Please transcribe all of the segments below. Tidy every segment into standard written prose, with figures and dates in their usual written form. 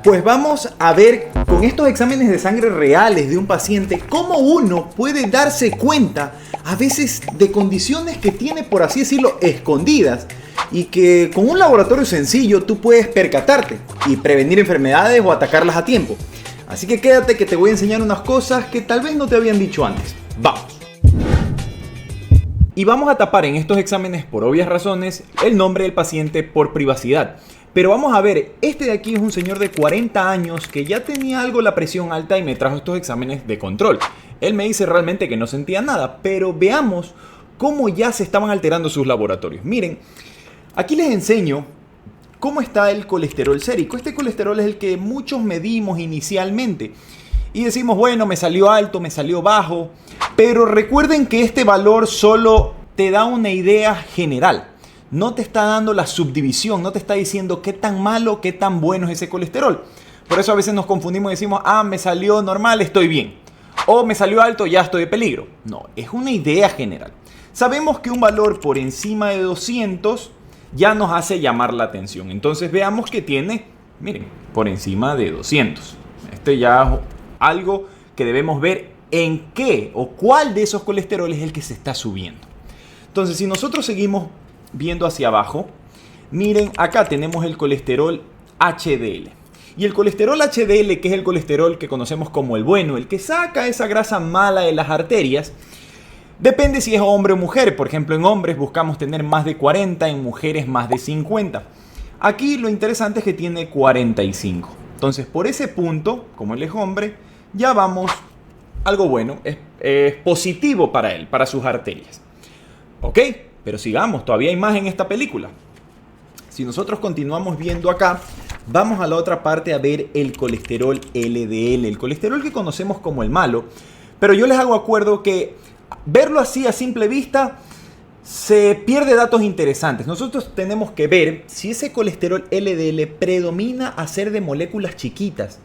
Pues vamos a ver con estos exámenes de sangre reales de un paciente cómo uno puede darse cuenta a veces de condiciones que tiene, por así decirlo, escondidas y que con un laboratorio sencillo tú puedes percatarte y prevenir enfermedades o atacarlas a tiempo. Así que quédate que te voy a enseñar unas cosas que tal vez no te habían dicho antes. ¡Vamos! Y vamos a tapar en estos exámenes, por obvias razones, el nombre del paciente por privacidad. Pero vamos a ver, este de aquí es un señor de 40 años que ya tenía algo la presión alta y me trajo estos exámenes de control. Él me dice realmente que no sentía nada, pero veamos cómo ya se estaban alterando sus laboratorios. Miren, aquí les enseño cómo está el colesterol sérico. Este colesterol es el que muchos medimos inicialmente. Y decimos, bueno, me salió alto, me salió bajo. Pero recuerden que este valor solo te da una idea general. No te está dando la subdivisión, no te está diciendo qué tan malo, qué tan bueno es ese colesterol. Por eso a veces nos confundimos y decimos, me salió normal, estoy bien. O me salió alto, ya estoy de peligro. No, es una idea general. Sabemos que un valor por encima de 200 ya nos hace llamar la atención. Entonces veamos que tiene, miren, por encima de 200. Este ya es algo que debemos ver en qué o cuál de esos colesteroles es el que se está subiendo. Entonces, si nosotros seguimos viendo hacia abajo, miren, acá tenemos el colesterol HDL. Y el colesterol HDL, que es el colesterol que conocemos como el bueno, el que saca esa grasa mala de las arterias, depende si es hombre o mujer. Por ejemplo, en hombres buscamos tener más de 40, en mujeres más de 50. Aquí lo interesante es que tiene 45. Entonces, por ese punto, como él es hombre, ya vamos, algo bueno, es positivo para él, para sus arterias. ¿Ok? Pero sigamos, todavía hay más en esta película. Si nosotros continuamos viendo acá, vamos a la otra parte a ver el colesterol LDL, el colesterol que conocemos como el malo. Pero yo les hago acuerdo que verlo así a simple vista se pierde datos interesantes. Nosotros tenemos que ver si ese colesterol LDL predomina a ser de moléculas chiquitas.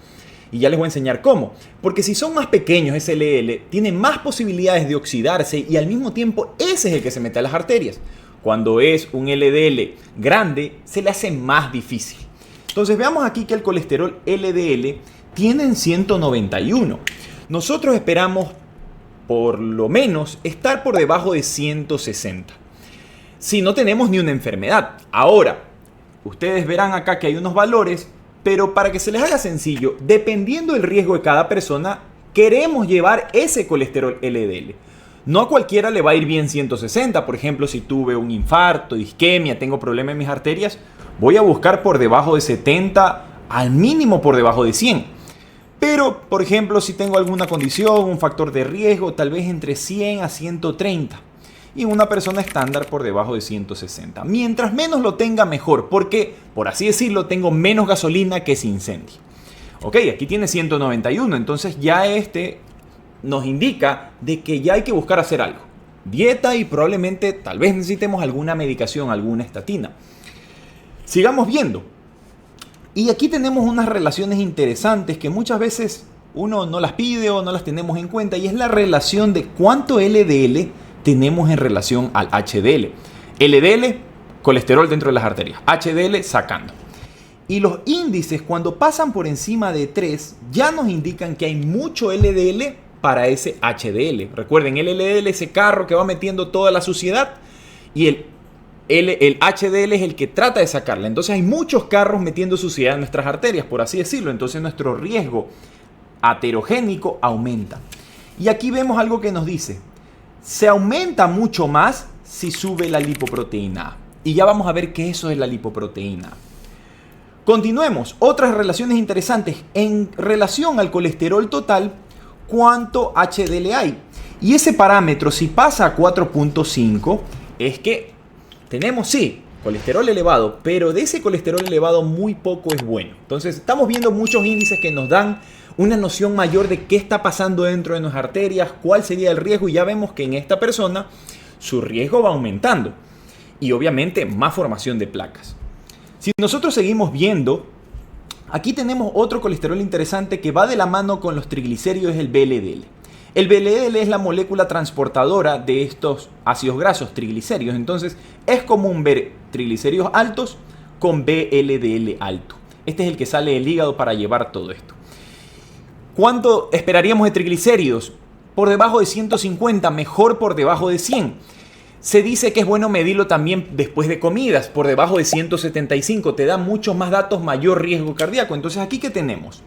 Y ya les voy a enseñar cómo. Porque si son más pequeños, ese LDL tiene más posibilidades de oxidarse y al mismo tiempo ese es el que se mete a las arterias. Cuando es un LDL grande, se le hace más difícil. Entonces veamos aquí que el colesterol LDL tiene en 191. Nosotros esperamos por lo menos estar por debajo de 160. Si no tenemos ni una enfermedad. Ahora, ustedes verán acá que hay unos valores. Pero para que se les haga sencillo, dependiendo del riesgo de cada persona, queremos llevar ese colesterol LDL. No a cualquiera le va a ir bien 160. Por ejemplo, si tuve un infarto, isquemia, tengo problemas en mis arterias, voy a buscar por debajo de 70, al mínimo por debajo de 100. Pero, por ejemplo, si tengo alguna condición, un factor de riesgo, tal vez entre 100 a 130. Y una persona estándar por debajo de 160. Mientras menos lo tenga, mejor, porque, por así decirlo, tengo menos gasolina que se incendie. Ok, aquí tiene 191, entonces ya este nos indica de que ya hay que buscar hacer algo. Dieta y probablemente, tal vez necesitemos alguna medicación, alguna estatina. Sigamos viendo. Y aquí tenemos unas relaciones interesantes que muchas veces uno no las pide o no las tenemos en cuenta, y es la relación de cuánto LDL tenemos en relación al HDL. LDL, colesterol dentro de las arterias. HDL, sacando. Y los índices, cuando pasan por encima de 3, ya nos indican que hay mucho LDL para ese HDL. Recuerden, el LDL es ese carro que va metiendo toda la suciedad y el HDL es el que trata de sacarla. Entonces hay muchos carros metiendo suciedad en nuestras arterias, por así decirlo. Entonces nuestro riesgo aterogénico aumenta. Y aquí vemos algo que nos dice: se aumenta mucho más si sube la lipoproteína A. Y ya vamos a ver qué eso es la lipoproteína A. Continuemos. Otras relaciones interesantes. En relación al colesterol total, ¿cuánto HDL hay? Y ese parámetro, si pasa a 4.5, es que tenemos, sí, colesterol elevado, pero de ese colesterol elevado muy poco es bueno. Entonces estamos viendo muchos índices que nos dan una noción mayor de qué está pasando dentro de nuestras arterias, cuál sería el riesgo, y ya vemos que en esta persona su riesgo va aumentando y obviamente más formación de placas. Si nosotros seguimos viendo, aquí tenemos otro colesterol interesante que va de la mano con los triglicéridos, el VLDL. El VLDL es la molécula transportadora de estos ácidos grasos, triglicéridos. Entonces es común ver triglicéridos altos con VLDL alto. Este es el que sale del hígado para llevar todo esto. ¿Cuánto esperaríamos de triglicéridos? Por debajo de 150, mejor por debajo de 100. Se dice que es bueno medirlo también después de comidas, por debajo de 175. Te da muchos más datos, mayor riesgo cardíaco. Entonces, ¿aquí qué tenemos?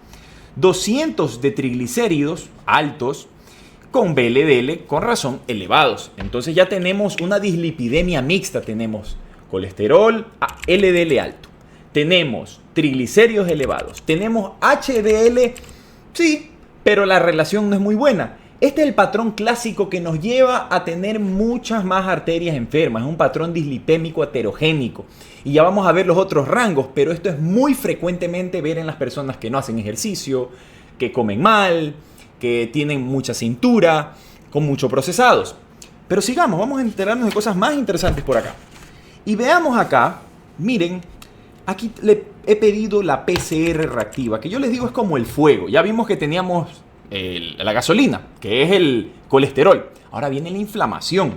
200 de triglicéridos altos con VLDL, con razón, elevados. Entonces ya tenemos una dislipidemia mixta. Tenemos colesterol, LDL alto. Tenemos triglicéridos elevados. Tenemos HDL, sí, pero la relación no es muy buena. Este es el patrón clásico que nos lleva a tener muchas más arterias enfermas. Es un patrón dislipémico heterogénico. Y ya vamos a ver los otros rangos, pero esto es muy frecuentemente ver en las personas que no hacen ejercicio, que comen mal, que tienen mucha cintura, con muchos procesados. Pero sigamos, vamos a enterarnos de cosas más interesantes por acá. Y veamos acá, miren, aquí le he pedido la PCR reactiva, que yo les digo es como el fuego. Ya vimos que teníamos la gasolina, que es el colesterol. Ahora viene la inflamación.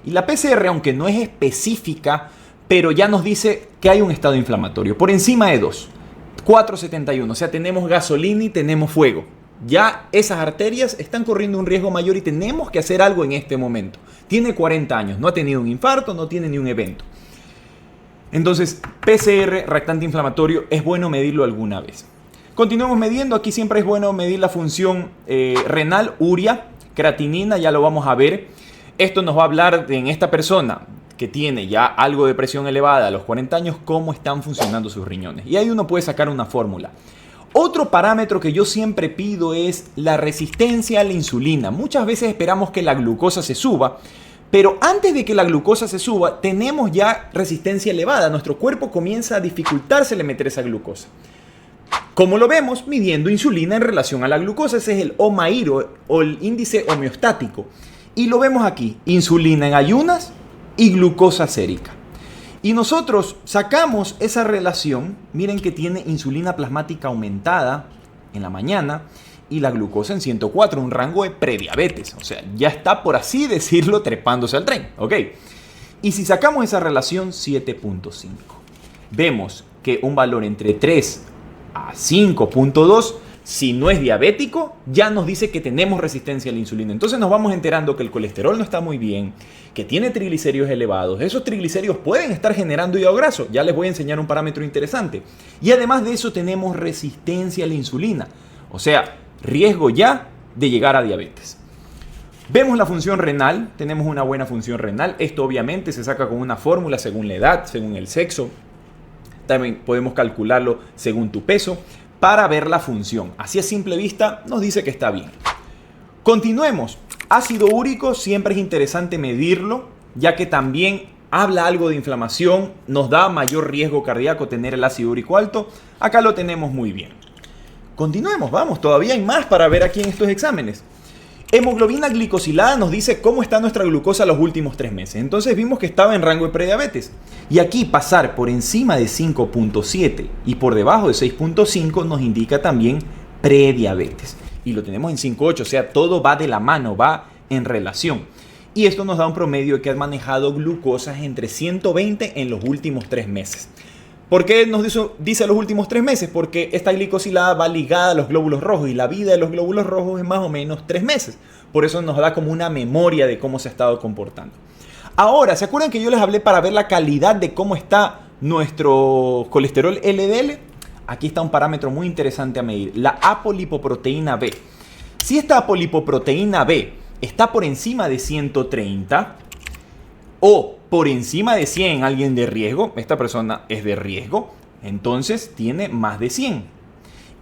Y la PCR, aunque no es específica, pero ya nos dice que hay un estado inflamatorio. Por encima de 2, 4,71. O sea, tenemos gasolina y tenemos fuego. Ya esas arterias están corriendo un riesgo mayor y tenemos que hacer algo en este momento. Tiene 40 años, no ha tenido un infarto, no tiene ni un evento. Entonces, PCR, reactante inflamatorio, es bueno medirlo alguna vez. Continuemos midiendo. Aquí siempre es bueno medir la función renal, urea, creatinina, ya lo vamos a ver. Esto nos va a hablar en esta persona que tiene ya algo de presión elevada a los 40 años, cómo están funcionando sus riñones. Y ahí uno puede sacar una fórmula. Otro parámetro que yo siempre pido es la resistencia a la insulina. Muchas veces esperamos que la glucosa se suba, pero antes de que la glucosa se suba, tenemos ya resistencia elevada. Nuestro cuerpo comienza a dificultársele meter esa glucosa. ¿Cómo lo vemos? Midiendo insulina en relación a la glucosa. Ese es el OMAIR o el índice homeostático. Y lo vemos aquí, insulina en ayunas y glucosa sérica. Y nosotros sacamos esa relación. Miren que tiene insulina plasmática aumentada en la mañana y la glucosa en 104, un rango de prediabetes. O sea, ya está, por así decirlo, trepándose al tren. ¿Ok? Y si sacamos esa relación 7.5, vemos que un valor entre 3 a 5.2, si no es diabético, ya nos dice que tenemos resistencia a la insulina. Entonces nos vamos enterando que el colesterol no está muy bien, que tiene triglicéridos elevados. Esos triglicéridos pueden estar generando hígado graso. Ya les voy a enseñar un parámetro interesante. Y además de eso tenemos resistencia a la insulina. O sea, riesgo ya de llegar a diabetes. Vemos la función renal. Tenemos una buena función renal. Esto obviamente se saca con una fórmula según la edad, según el sexo. También podemos calcularlo según tu peso para ver la función. Así a simple vista nos dice que está bien. Continuemos. Ácido úrico siempre es interesante medirlo, ya que también habla algo de inflamación, nos da mayor riesgo cardíaco tener el ácido úrico alto. Acá lo tenemos muy bien. Continuemos, vamos, todavía hay más para ver aquí en estos exámenes. Hemoglobina glicosilada nos dice cómo está nuestra glucosa los últimos 3 meses. Entonces vimos que estaba en rango de prediabetes. Y aquí pasar por encima de 5.7 y por debajo de 6.5 nos indica también prediabetes. Y lo tenemos en 5.8, o sea, todo va de la mano, va en relación. Y esto nos da un promedio de que has manejado glucosas entre 120 en los últimos 3 meses. ¿Por qué nos dice los últimos 3 meses? Porque esta glicosilada va ligada a los glóbulos rojos y la vida de los glóbulos rojos es más o menos 3 meses. Por eso nos da como una memoria de cómo se ha estado comportando. Ahora, ¿se acuerdan que yo les hablé para ver la calidad de cómo está nuestro colesterol LDL? Aquí está un parámetro muy interesante a medir, la apolipoproteína B. Si esta apolipoproteína B está por encima de 130 o por encima de 100 en alguien de riesgo, esta persona es de riesgo, entonces tiene más de 100.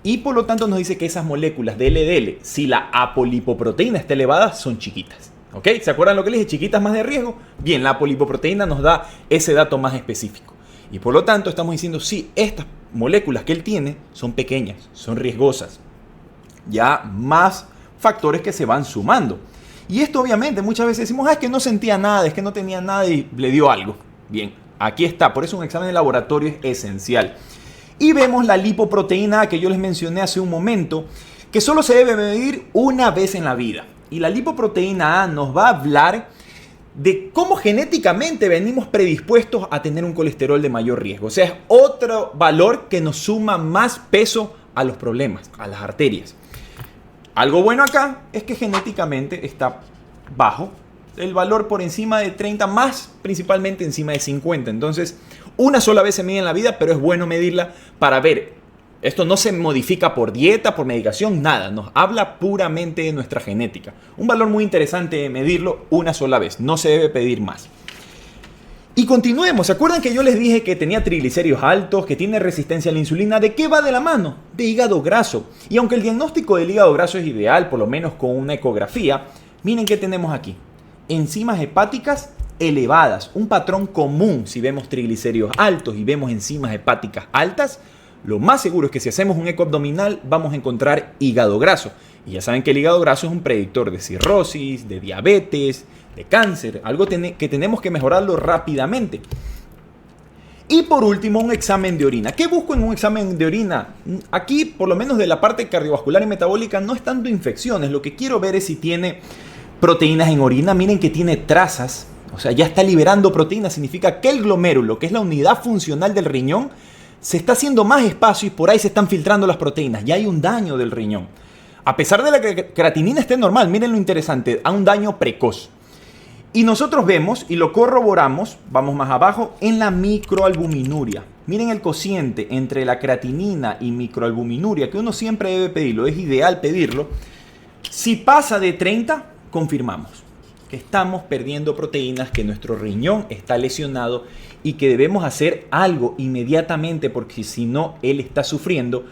Y por lo tanto nos dice que esas moléculas de LDL, si la apolipoproteína está elevada, son chiquitas. ¿Ok? ¿Se acuerdan lo que les dije? Chiquitas más de riesgo. Bien, la apolipoproteína nos da ese dato más específico. Y por lo tanto estamos diciendo, sí, estas moléculas que él tiene son pequeñas, son riesgosas. Ya más factores que se van sumando. Y esto obviamente muchas veces decimos, es que no sentía nada, es que no tenía nada y le dio algo. Bien, aquí está. Por eso un examen de laboratorio es esencial. Y vemos la lipoproteína A que yo les mencioné hace un momento, que solo se debe medir una vez en la vida. Y la lipoproteína A nos va a hablar de cómo genéticamente venimos predispuestos a tener un colesterol de mayor riesgo. O sea, es otro valor que nos suma más peso a los problemas, a las arterias. Algo bueno acá es que genéticamente está bajo el valor por encima de 30, más principalmente encima de 50. Entonces, una sola vez se mide en la vida, pero es bueno medirla para ver. Esto no se modifica por dieta, por medicación, nada. Nos habla puramente de nuestra genética. Un valor muy interesante de medirlo una sola vez. No se debe pedir más. Y continuemos. ¿Se acuerdan que yo les dije que tenía triglicéridos altos, que tiene resistencia a la insulina? ¿De qué va de la mano? De hígado graso. Y aunque el diagnóstico del hígado graso es ideal, por lo menos con una ecografía, miren qué tenemos aquí. Enzimas hepáticas elevadas. Un patrón común si vemos triglicéridos altos y vemos enzimas hepáticas altas. Lo más seguro es que si hacemos un eco abdominal vamos a encontrar hígado graso. Y ya saben que el hígado graso es un predictor de cirrosis, de diabetes, de cáncer. Algo que tenemos que mejorarlo rápidamente. Y por último, un examen de orina. ¿Qué busco en un examen de orina? Aquí, por lo menos de la parte cardiovascular y metabólica, no es tanto infecciones. Lo que quiero ver es si tiene proteínas en orina. Miren que tiene trazas. O sea, ya está liberando proteínas. Significa que el glomérulo, que es la unidad funcional del riñón, se está haciendo más espacio y por ahí se están filtrando las proteínas. Ya hay un daño del riñón. A pesar de que la creatinina esté normal, miren lo interesante, hay un daño precoz. Y nosotros vemos y lo corroboramos, vamos más abajo, en la microalbuminuria. Miren el cociente entre la creatinina y microalbuminuria, que uno siempre debe pedirlo, es ideal pedirlo. Si pasa de 30, confirmamos que estamos perdiendo proteínas, que nuestro riñón está lesionado y que debemos hacer algo inmediatamente porque si no, él está sufriendo.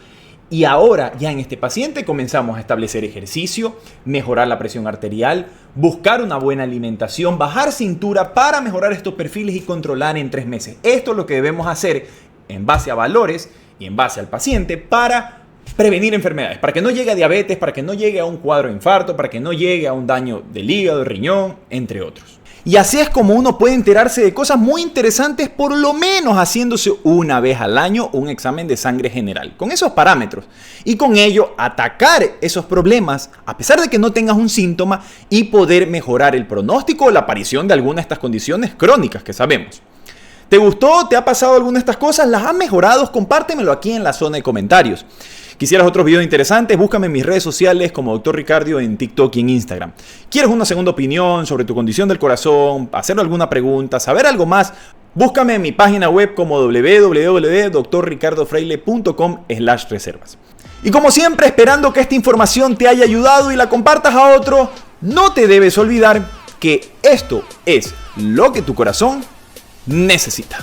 Y ahora ya en este paciente comenzamos a establecer ejercicio, mejorar la presión arterial, buscar una buena alimentación, bajar cintura para mejorar estos perfiles y controlar en 3 meses. Esto es lo que debemos hacer en base a valores y en base al paciente para prevenir enfermedades, para que no llegue a diabetes, para que no llegue a un cuadro de infarto, para que no llegue a un daño del hígado, del riñón, entre otros. Y así es como uno puede enterarse de cosas muy interesantes, por lo menos haciéndose una vez al año un examen de sangre general, con esos parámetros. Y con ello atacar esos problemas, a pesar de que no tengas un síntoma, y poder mejorar el pronóstico o la aparición de alguna de estas condiciones crónicas que sabemos. ¿Te gustó? ¿Te ha pasado alguna de estas cosas? ¿Las has mejorado? Compártemelo aquí en la zona de comentarios. ¿Quisieras otros videos interesantes? Búscame en mis redes sociales como Dr. Ricardio en TikTok y en Instagram. ¿Quieres una segunda opinión sobre tu condición del corazón? ¿Hacer alguna pregunta? ¿Saber algo más? Búscame en mi página web como www.drricardofreile.com/reservas. Y como siempre, esperando que esta información te haya ayudado y la compartas a otro, no te debes olvidar que esto es lo que tu corazón necesita.